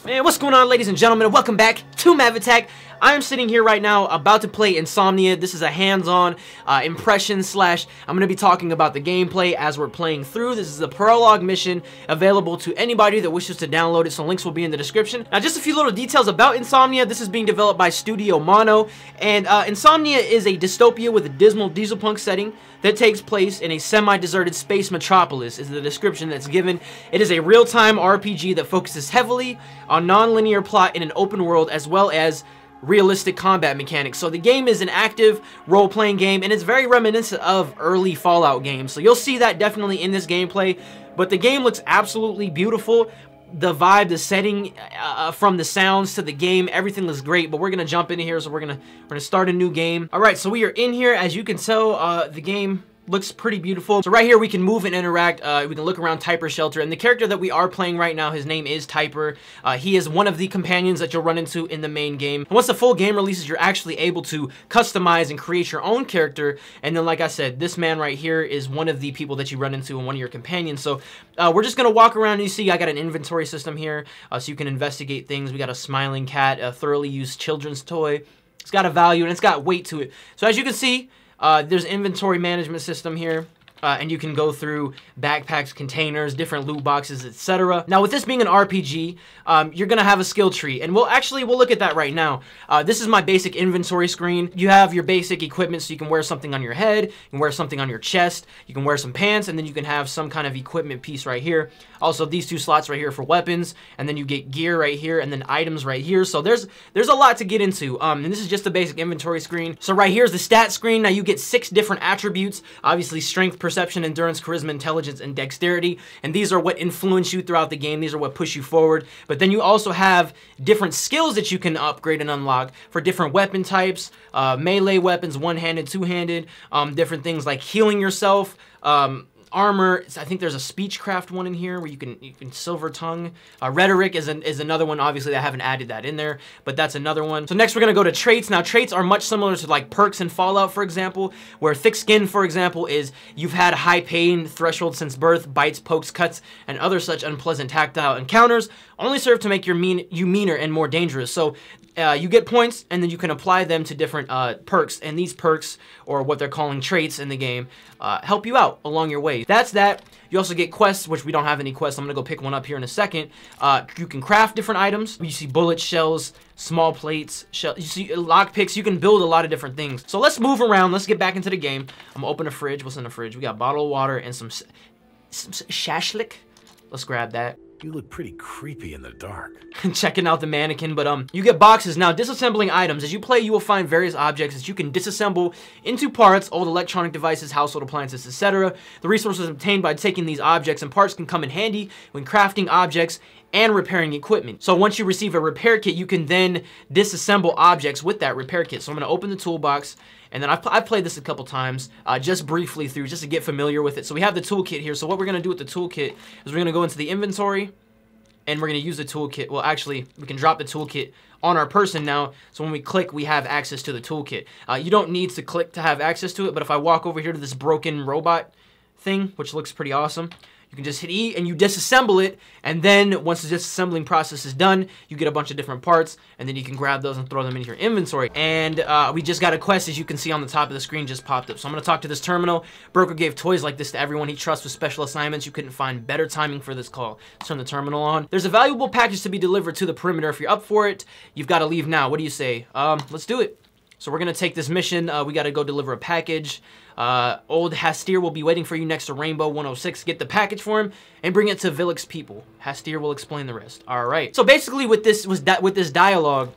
Man, what's going on, ladies and gentlemen? Welcome back to Mavitech. I am sitting here right now about to play Insomnia. This is a hands-on impression slash I'm going to be talking about the gameplay as we're playing through. This is a prologue mission available to anybody that wishes to download it, so links will be in the description. Now, just a few little details about Insomnia. This is being developed by Studio Mono, and Insomnia is a dystopia with a dismal dieselpunk setting that takes place in a semi-deserted space metropolis, is the description that's given. It is a real-time RPG that focuses heavily on non-linear plot in an open world as well as realistic combat mechanics. So the game is an active role-playing game, and it's very reminiscent of early Fallout games. So you'll see that definitely in this gameplay, but the game looks absolutely beautiful. The vibe, the setting, from the sounds to the game, everything looks great. But we're gonna jump into here, so we're gonna start a new game. All right, so we are in here. As you can tell, the game looks pretty beautiful. So right here we can move and interact. We can look around Typer's shelter, and the character that we are playing right now, his name is Typer. He is one of the companions that you'll run into in the main game. And once the full game releases, you're actually able to customize and create your own character. And then, like I said, this man right here is one of the people that you run into and one of your companions. So we're just gonna walk around, and you see I got an inventory system here, so you can investigate things. We got a smiling cat, a thoroughly used children's toy. It's got a value and it's got weight to it. So as you can see, there's an inventory management system here, and you can go through backpacks, containers, different loot boxes, etc. Now, with this being an RPG, you're gonna have a skill tree, and we'll look at that right now. This is my basic inventory screen. You have your basic equipment, so you can wear something on your head, you can wear something on your chest, you can wear some pants, and then you can have some kind of equipment piece right here. Also, these two slots right here for weapons, and then you get gear right here, and then items right here. So there's a lot to get into, and this is just a basic inventory screen. So right here's the stat screen. Now you get 6 different attributes, obviously strength, perception, endurance, charisma, intelligence, and dexterity, and these are what influence you throughout the game. These are what push you forward. But then you also have different skills that you can upgrade and unlock for different weapon types, melee weapons, one-handed, two-handed, different things like healing yourself, armor. I think there's a speechcraft one in here where you can silver tongue. Rhetoric is another one. Obviously, I haven't added that in there, but that's another one. So next we're gonna go to traits. Now traits are much similar to like perks in Fallout, for example, where thick skin, for example, is you've had high pain threshold since birth. Bites, pokes, cuts, and other such unpleasant tactile encounters only serve to make you meaner and more dangerous. So you get points, and then you can apply them to different perks, and these perks, or what they're calling traits in the game, help you out along your way. That's that. You also get quests, which we don't have any quests. I'm gonna go pick one up here in a second. You can craft different items. You see bullets, shells, small plates, you see lockpicks. You can build a lot of different things. So let's move around. Let's get back into the game. I'm gonna open a fridge. What's in the fridge? We got bottled water and some shashlik. Let's grab that. You look pretty creepy in the dark. Checking out the mannequin, but you get boxes. Now, disassembling items. As you play, you will find various objects that you can disassemble into parts, old electronic devices, household appliances, etc. The resources obtained by taking these objects and parts can come in handy when crafting objects and repairing equipment. So once you receive a repair kit, you can then disassemble objects with that repair kit. So I'm gonna open the toolbox, and then I've played this a couple times, just briefly through, just to get familiar with it. So we have the toolkit here. So what we're gonna do with the toolkit is we're gonna go into the inventory, and we're gonna use the toolkit. Well, actually, we can drop the toolkit on our person now, so when we click, we have access to the toolkit. You don't need to click to have access to it, but if I walk over here to this broken robot thing, which looks pretty awesome, you can just hit E and you disassemble it, and then once the disassembling process is done, you get a bunch of different parts, and then you can grab those and throw them into your inventory. And we just got a quest, as you can see on the top of the screen, just popped up. So I'm gonna talk to this terminal. Broker gave toys like this to everyone he trusts with special assignments. You couldn't find better timing for this call. Let's turn the terminal on. There's a valuable package to be delivered to the perimeter. If you're up for it, you've got to leave now. What do you say? Let's do it. So we're gonna take this mission. We gotta go deliver a package. Old Hastir will be waiting for you next to Rainbow 106. Get the package for him and bring it to Vilix people. Hastir will explain the rest. All right. So basically, with this dialogue,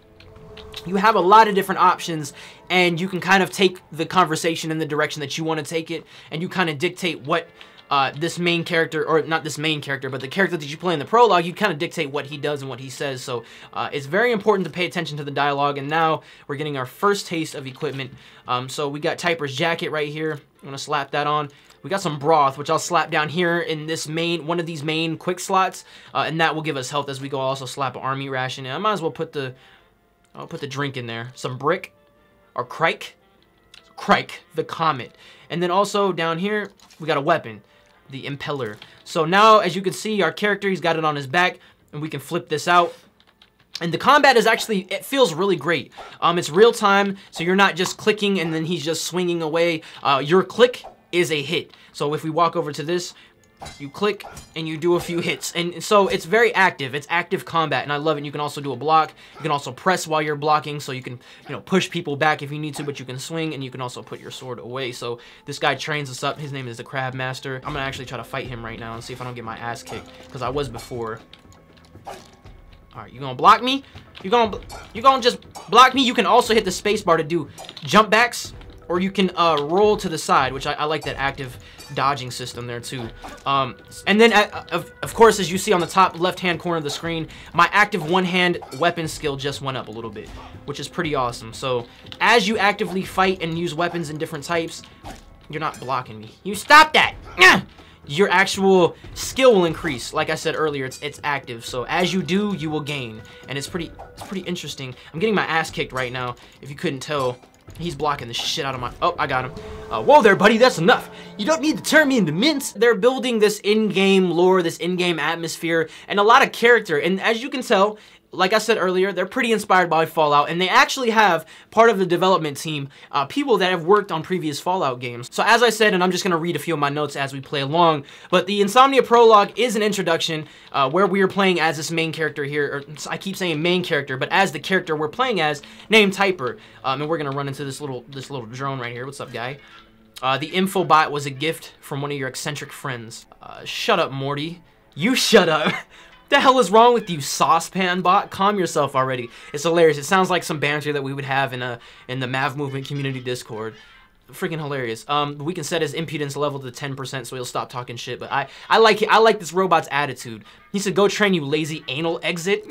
you have a lot of different options, and you can kind of take the conversation in the direction that you want to take it, and you kind of dictate what this main character, or not this main character, but the character that you play in the prologue, you kind of dictate what he does and what he says. So it's very important to pay attention to the dialogue. And now we're getting our first taste of equipment. So we got Typer's jacket right here. I'm gonna slap that on. We got some broth, which I'll slap down here in this one of these main quick slots, and that will give us health as we go. I'll also slap an army ration. And I might as well I'll put the drink in there. Some brick, or Crike, the Comet. And then also down here, we got a weapon, the Impeller. So now, as you can see, our character, he's got it on his back, and we can flip this out, And the combat is actually, it feels really great. It's real time, so you're not just clicking and then he's just swinging away. Your click is a hit. So if we walk over to this, you click and you do a few hits, and so it's very active. It's active combat, and I love it. You can also do a block. You can also press while you're blocking, so you can, you know, push people back if you need to, but you can swing, and you can also put your sword away. So this guy trains us up. His name is the Crab Master. I'm gonna actually try to fight him right now and see if I don't get my ass kicked, because I was before. All right, you gonna block me? You gonna just block me? You can also hit the space bar to do jump backs, or you can roll to the side, which I like that active dodging system there too. And then of course, as you see on the top left hand corner of the screen, my active one-hand weapon skill just went up a little bit, which is pretty awesome. So as you actively fight and use weapons in different types, you're not blocking me. You stop that! Your actual skill will increase. Like I said earlier, it's active, so as you do, you will gain, and it's pretty interesting. I'm getting my ass kicked right now, if you couldn't tell. He's blocking the shit out of my... Oh, I got him. Whoa there, buddy. That's enough. You don't need to turn me into mince. They're building this in-game lore, this in-game atmosphere, and a lot of character. And as you can tell, like I said earlier, they're pretty inspired by Fallout, and they actually have part of the development team, people that have worked on previous Fallout games. So as I said, and I'm just going to read a few of my notes as we play along, but the Insomnia Prologue is an introduction where we are playing as this main character here, or I keep saying main character, but as the character we're playing as, named Typer, and we're going to run into this little drone right here. What's up, guy? The infobot was a gift from one of your eccentric friends. Shut up, Morty. You shut up. The hell is wrong with you, saucepan bot? Calm yourself already. It's hilarious. It sounds like some banter that we would have in the Mav Movement community Discord. Freaking hilarious. We can set his impudence level to 10% so he'll stop talking shit. But I like it. I like this robot's attitude. He said, "Go train, you lazy anal exit."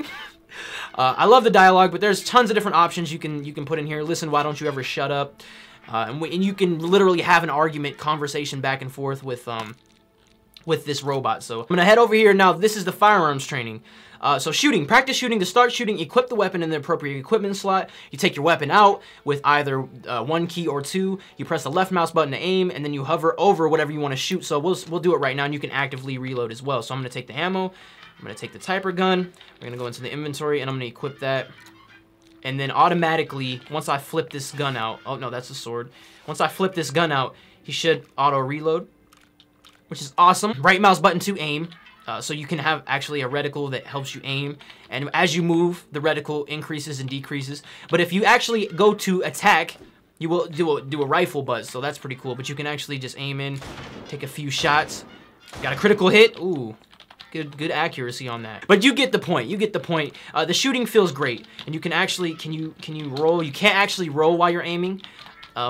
I love the dialogue, but there's tons of different options you can put in here. Listen, why don't you ever shut up? And you can literally have an argument, conversation back and forth with this robot. So I'm gonna head over here now. This is the firearms training. So shooting, practice shooting. To start shooting, equip the weapon in the appropriate equipment slot. You take your weapon out with either one key or two. You press the left mouse button to aim, and then you hover over whatever you want to shoot. So we'll do it right now, and you can actively reload as well. So I'm gonna take the ammo. I'm gonna take the Typer gun. We're gonna go into the inventory, and I'm gonna equip that. And then automatically, once I flip this gun out, oh no, that's a sword. Once I flip this gun out, he should auto reload, which is awesome. Right mouse button to aim. So you can have actually a reticle that helps you aim, and as you move, the reticle increases and decreases. But if you actually go to attack, you will do a rifle buzz, so that's pretty cool. But you can actually just aim in, take a few shots. Got a critical hit. Ooh, good accuracy on that. But you get the point. You get the point. The shooting feels great, and you can actually can you roll? You can't actually roll while you're aiming.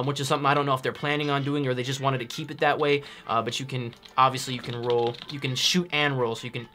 Which is something I don't know if they're planning on doing or they just wanted to keep it that way. But you can, obviously you can roll, you can shoot and roll. So you can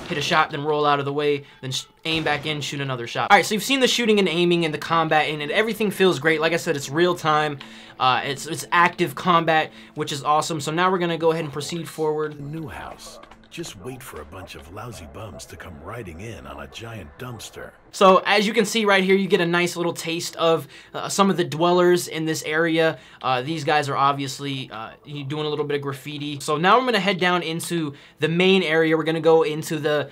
hit a shot, then roll out of the way, then aim back in, shoot another shot. All right, so you've seen the shooting and aiming and the combat, and everything feels great. Like I said, it's real time. It's active combat, which is awesome. So now we're gonna go ahead and proceed forward. New house. Just wait for a bunch of lousy bums to come riding in on a giant dumpster. So as you can see right here, you get a nice little taste of some of the dwellers in this area. These guys are obviously doing a little bit of graffiti. So now I'm gonna head down into the main area. We're gonna go into the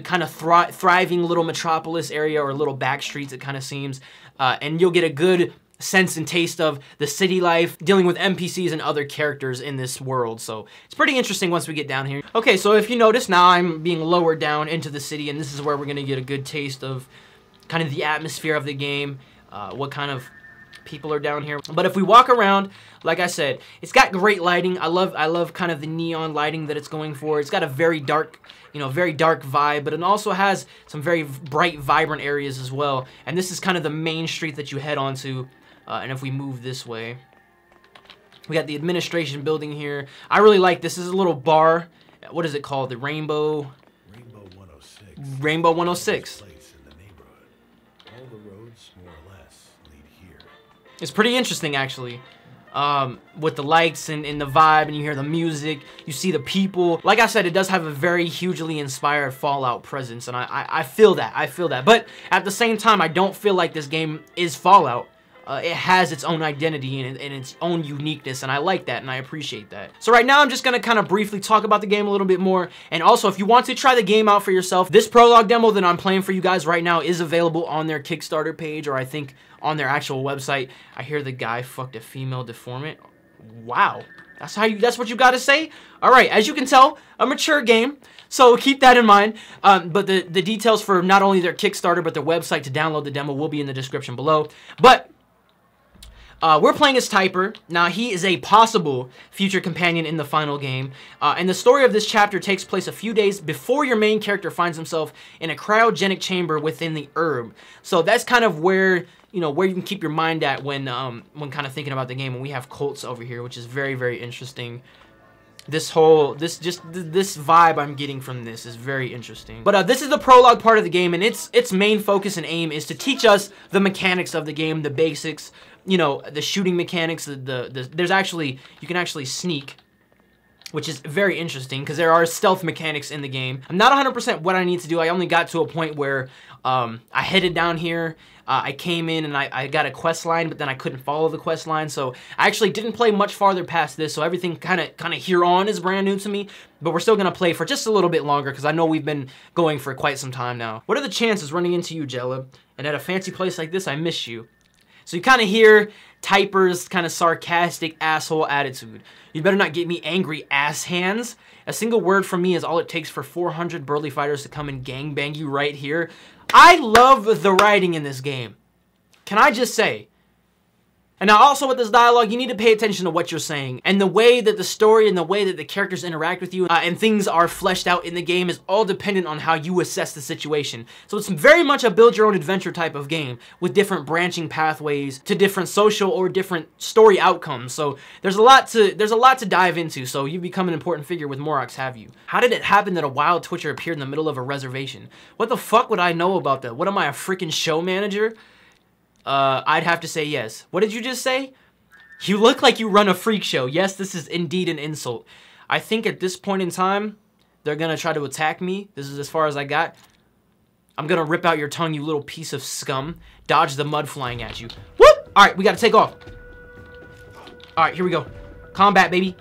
kind of thriving little metropolis area, or little back streets, it kind of seems. And you'll get a good sense and taste of the city life, dealing with NPCs and other characters in this world. So it's pretty interesting once we get down here. Okay, so if you notice, now I'm being lowered down into the city, and this is where we're gonna get a good taste of kind of the atmosphere of the game, what kind of people are down here. But if we walk around, like I said, it's got great lighting. I love kind of the neon lighting that it's going for. It's got a very dark, very dark vibe, but it also has some very bright, vibrant areas as well. And this is kind of the main street that you head onto. And if we move this way, we got the administration building here. I really like this. This is a little bar. What is it called? The Rainbow 106. Rainbow 106. Place in the neighborhood. All the roads, more or less, lead here. It's pretty interesting, actually. With the lights and the vibe, and you hear the music, you see the people. Like I said, it does have a very hugely inspired Fallout presence, and I feel that. I feel that. But at the same time, I don't feel like this game is Fallout. it has its own identity and its own uniqueness, and I like that and I appreciate that. So right now I'm just gonna kind of briefly talk about the game a little bit more, and also if you want to try the game out for yourself, this prologue demo that I'm playing for you guys right now is available on their Kickstarter page, or I think on their actual website. I hear the guy fucked a female deformant. Wow. That's what you gotta say? Alright, as you can tell, a mature game, so keep that in mind. But the details for not only their Kickstarter, but their website to download the demo will be in the description below. But we're playing as Typer. Now, he is a possible future companion in the final game. And the story of this chapter takes place a few days before your main character finds himself in a cryogenic chamber within the herb. So that's kind of where, you know, where you can keep your mind at when kind of thinking about the game. And we have Colts over here, which is very, very interesting. This vibe I'm getting from this is very interesting. But this is the prologue part of the game, and its main focus and aim is to teach us the mechanics of the game, the basics, you know, the shooting mechanics. There's actually, you can actually sneak, which is very interesting because there are stealth mechanics in the game. I'm not 100% what I need to do. I only got to a point where I headed down here. I came in and I got a quest line, but then I couldn't follow the quest line, so I actually didn't play much farther past this, so everything kind of here on is brand new to me, but we're still going to play for just a little bit longer, because I know we've been going for quite some time now. What are the chances running into you, Jella? And at a fancy place like this, I miss you. So you kind of hear Typer's kind of sarcastic asshole attitude. You better not get me angry, ass hands. A single word from me is all it takes for 400 burly fighters to come and gangbang you right here. I love the writing in this game. Can I just say? And now also with this dialogue, you need to pay attention to what you're saying. And the way that the story and the way that the characters interact with you and things are fleshed out in the game is all dependent on how you assess the situation. So it's very much a build your own adventure type of game with different branching pathways to different social or different story outcomes. So there's a lot to dive into. So you become an important figure with Morox, have you? How did it happen that a wild twitcher appeared in the middle of a reservation? What the fuck would I know about that? What am I, a freaking show manager? I'd have to say yes. What did you just say? You look like you run a freak show. Yes, this is indeed an insult. I think at this point in time, they're gonna try to attack me. This is as far as I got. I'm gonna rip out your tongue, you little piece of scum. Dodge the mud flying at you. Whoop! Alright, we gotta take off. Alright, here we go. Combat, baby.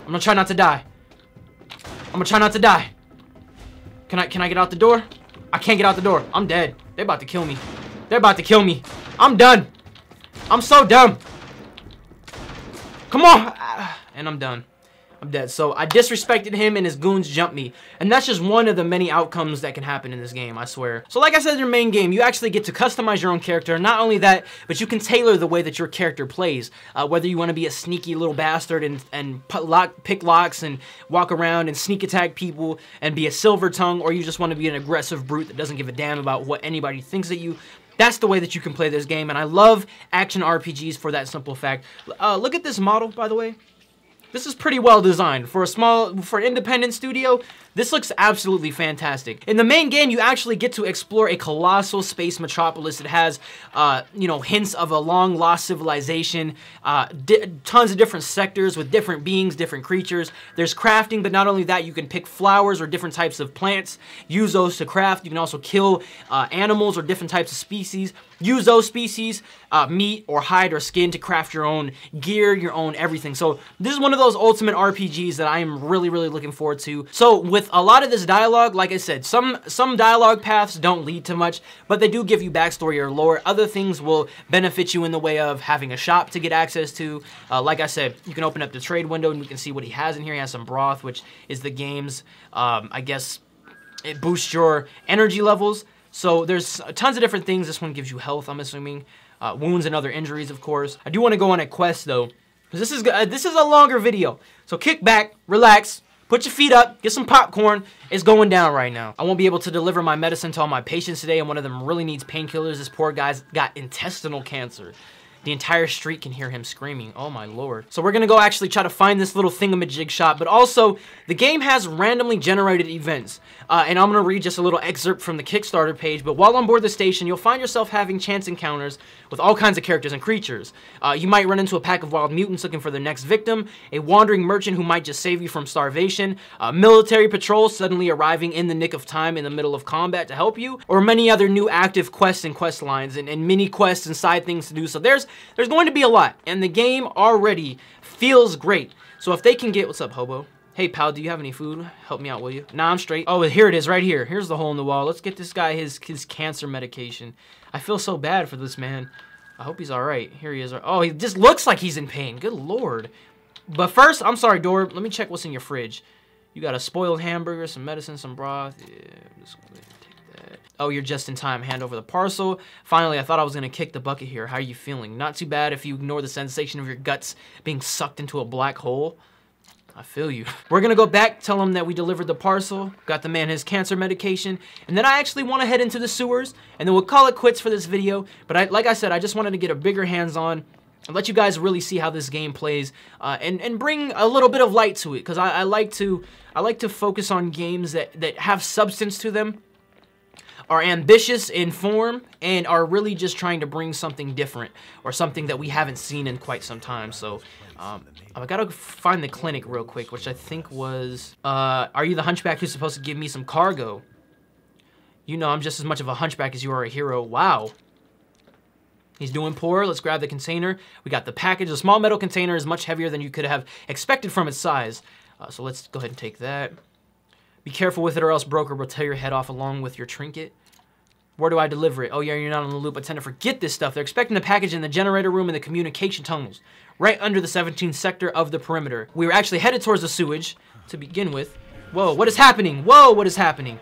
I'm gonna try not to die. I'm gonna try not to die. Can I get out the door? I can't get out the door. I'm dead. They're about to kill me. They're about to kill me. I'm done. I'm so dumb. Come on. And I'm done. I'm dead. So I disrespected him and his goons jumped me. And that's just one of the many outcomes that can happen in this game, I swear. So like I said in your main game, you actually get to customize your own character. Not only that, but you can tailor the way that your character plays. Whether you want to be a sneaky little bastard and pick locks and walk around and sneak attack people and be a silver tongue, or you just want to be an aggressive brute that doesn't give a damn about what anybody thinks of you. That's the way that you can play this game, and I love action RPGs for that simple fact. Look at this model, by the way. This is pretty well designed. For an independent studio, this looks absolutely fantastic. In the main game, you actually get to explore a colossal space metropolis. It has, you know, hints of a long-lost civilization, tons of different sectors with different beings, different creatures. There's crafting, but not only that, you can pick flowers or different types of plants, use those to craft. You can also kill animals or different types of species. Use those species, meat or hide or skin, to craft your own gear, your own everything. So this is one of those ultimate RPGs that I am really, really looking forward to. So with a lot of this dialogue, like I said, some dialogue paths don't lead to much, but they do give you backstory or lore. Other things will benefit you in the way of having a shop to get access to. Like I said, you can open up the trade window and you can see what he has in here. He has some broth, which is the game's, I guess, it boosts your energy levels. So there's tons of different things. This one gives you health, I'm assuming. Wounds and other injuries, of course. I do want to go on a quest, though, because this is a longer video. So kick back, relax, put your feet up, get some popcorn. It's going down right now. I won't be able to deliver my medicine to all my patients today, and one of them really needs painkillers. This poor guy's got intestinal cancer. The entire street can hear him screaming. Oh my lord. So we're gonna go actually try to find this little thingamajig shop, but also the game has randomly generated events. And I'm gonna read just a little excerpt from the Kickstarter page, but while on board the station, you'll find yourself having chance encounters with all kinds of characters and creatures. You might run into a pack of wild mutants looking for their next victim, a wandering merchant who might just save you from starvation, military patrols suddenly arriving in the nick of time in the middle of combat to help you, or many other new active quests and quest lines and mini quests and side things to do. So there's There's going to be a lot, and the game already feels great. So if they can get, what's up, hobo? Hey, pal, do you have any food? Help me out, will you? Nah, I'm straight. Oh, here it is, right here. Here's the hole in the wall. Let's get this guy his cancer medication. I feel so bad for this man. I hope he's all right. Here he is. Oh, he just looks like he's in pain. Good Lord. But first, I'm sorry, door. Let me check what's in your fridge. You got a spoiled hamburger, some medicine, some broth. Yeah, I'm just gonna take that. Oh, you're just in time. Hand over the parcel. Finally, I thought I was gonna kick the bucket here. How are you feeling? Not too bad if you ignore the sensation of your guts being sucked into a black hole. I feel you. We're gonna go back, tell him that we delivered the parcel, got the man his cancer medication, and then I actually want to head into the sewers, and then we'll call it quits for this video. But like I said, I just wanted to get a bigger hands-on and let you guys really see how this game plays, and bring a little bit of light to it, because I like to focus on games that have substance to them, are ambitious in form, and are really just trying to bring something different, or something that we haven't seen in quite some time. So I gotta find the clinic real quick, which I think was, are you the hunchback who's supposed to give me some cargo? You know I'm just as much of a hunchback as you are a hero. Wow. He's doing poor. Let's grab the container. We got the package. The small metal container is much heavier than you could have expected from its size. So let's go ahead and take that. Be careful with it or else broker will tear your head off along with your trinket. Where do I deliver it? Oh yeah, you're not on the loop. I tend to forget this stuff. They're expecting the package in the generator room and the communication tunnels, right under the 17th sector of the perimeter. We were actually headed towards the sewage to begin with. Whoa, what is happening? Whoa, what is happening?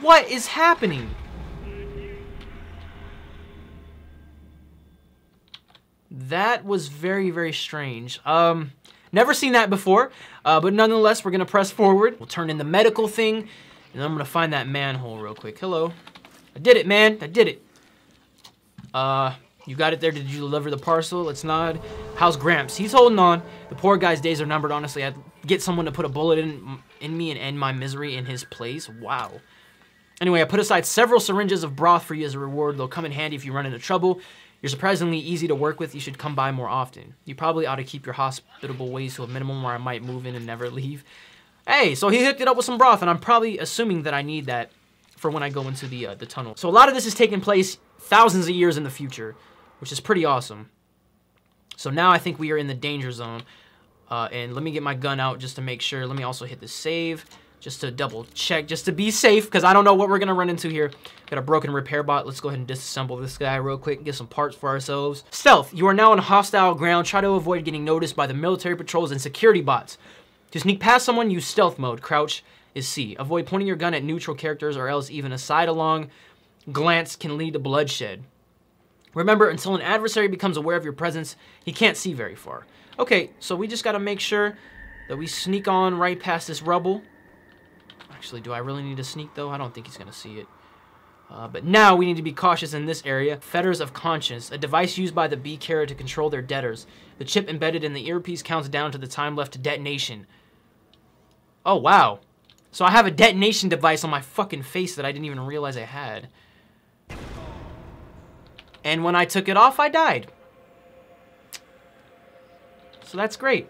What is happening? That was very, very strange. Never seen that before, but nonetheless, we're gonna press forward. We'll turn in the medical thing, and I'm gonna find that manhole real quick. Hello. I did it, man. I did it. You got it there. Did you deliver the parcel? Let's nod. How's Gramps? He's holding on. The poor guy's days are numbered, honestly. I'd get someone to put a bullet in me and end my misery in his place. Wow. Anyway, I put aside several syringes of broth for you as a reward. They'll come in handy if you run into trouble. You're surprisingly easy to work with. You should come by more often. You probably ought to keep your hospitable ways to a minimum, or I might move in and never leave. Hey, so he hooked it up with some broth, and I'm probably assuming that I need that for when I go into the tunnel. So a lot of this is taking place thousands of years in the future, which is pretty awesome. So now I think we are in the danger zone. And let me get my gun out just to make sure. Let me also hit the save just to double check, just to be safe, because I don't know what we're going to run into here. Got a broken repair bot. Let's go ahead and disassemble this guy real quick and get some parts for ourselves. Stealth. You are now on hostile ground. Try to avoid getting noticed by the military patrols and security bots. To sneak past someone, use stealth mode. Crouch is C. Avoid pointing your gun at neutral characters, or else even a sidelong glance can lead to bloodshed. Remember, until an adversary becomes aware of your presence, he can't see very far. Okay, so we just got to make sure that we sneak on right past this rubble. Actually, do I really need to sneak, though? I don't think he's going to see it. But now we need to be cautious in this area. Fetters of Conscience, a device used by the B-Carrier to control their debtors. The chip embedded in the earpiece counts down to the time left to detonation. Oh, wow. So I have a detonation device on my fucking face that I didn't even realize I had. And when I took it off, I died. So that's great.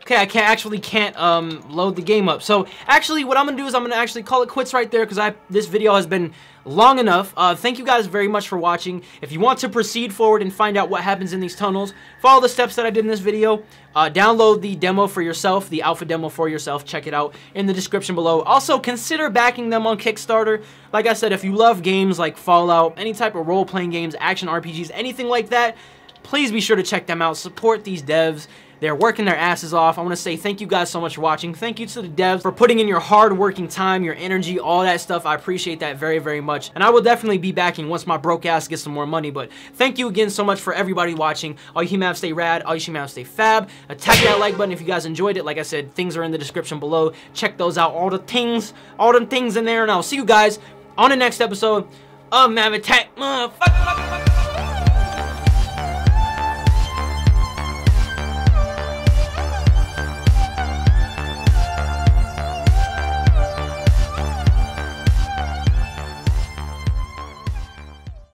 Okay, I can't load the game up. So actually what I'm gonna do is I'm gonna actually call it quits right there, because this video has been long enough. Thank you guys very much for watching. If you want to proceed forward and find out what happens in these tunnels, follow the steps that I did in this video. Download the demo for yourself, the alpha demo for yourself. Check it out in the description below. Also, consider backing them on Kickstarter. Like I said, if you love games like Fallout, any type of role-playing games, action RPGs, anything like that, please be sure to check them out. Support these devs. They're working their asses off. I want to say thank you guys so much for watching. Thank you to the devs for putting in your hard-working time, your energy, all that stuff. I appreciate that very, very much. And I will definitely be backing once my broke ass gets some more money. But thank you again so much for everybody watching. All you human stay rad. All you human stay fab. Attack that like button if you guys enjoyed it. Like I said, things are in the description below. Check those out. All them things in there. And I'll see you guys on the next episode of Mav Attack. Motherfucker.